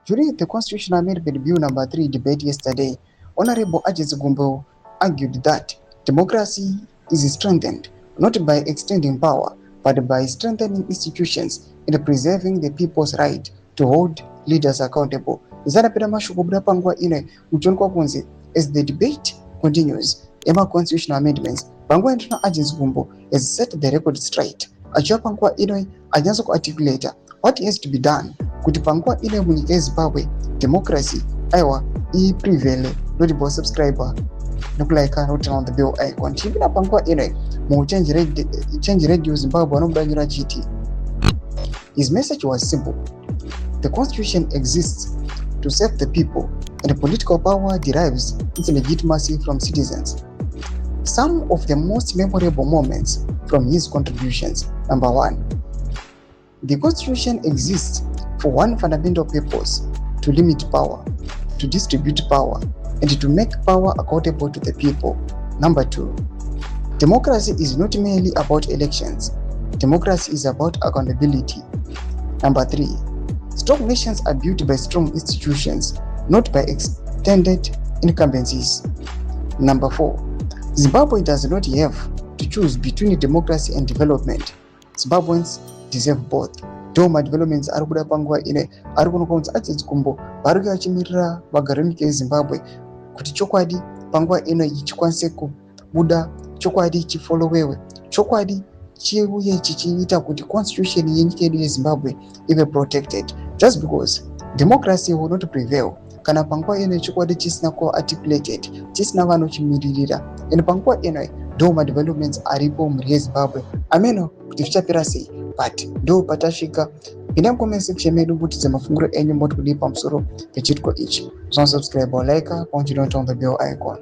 During the Constitutional Amendment Bill number 3 debate yesterday, Honorable Agnes Gumbo argued that democracy is strengthened not by extending power, but by strengthening institutions and preserving the people's right to hold leaders accountable. Zanapera mashukubura pangwa ine mchonko kunzi. As the debate continues, Emma constitutional amendments, pangwa internal Agnes Gumbo has set the record straight. Achia pangwa ine ajanso ku articulate what has to be done kuti pangwa ine munyika yeZimbabwe democracy aiwa prevail. Notable subscriber like and turn on the bell icon. Chipina pangwa ine mu change radio Zimbabwe anomudanira chiti. His message was simple. The constitution exists to serve the people, and political power derives its legitimacy from citizens. Some of the most memorable moments from his contributions. Number 1. The constitution exists for one fundamental purpose: to limit power, to distribute power, and to make power accountable to the people. Number 2. Democracy is not merely about elections. Democracy is about accountability. Number 3. Strong nations are built by strong institutions, not by extended incumbencies. Number 4. Zimbabwe does not have to choose between democracy and development. Zimbabweans deserve both. Doma developments ari kuda panguva ine ari kunokonza Agnes Gumbo vari kuchimirira vagari munyika yeZimbabwe kuti chokwadi panguva ino chikwanise kubuda, chokwadi chifolowewe, chokwadi chiuye chichiita kuti constitution yenyika yedu yeZimbabwe ive protected, just because democracy will not prevail kana panguva ino chokwadi chisina articulated, chisina vanochimiririra. And panguva ino ndoma developments aripo muri yeZimbabwe ameno kuti zvichapera sei, but ndo patasvika. Pinda mucomment section medu mutidze mafunguro enyu moti kudii pamusoro pechitiko ichi. Subscribe or like, don't turn on the bell icon.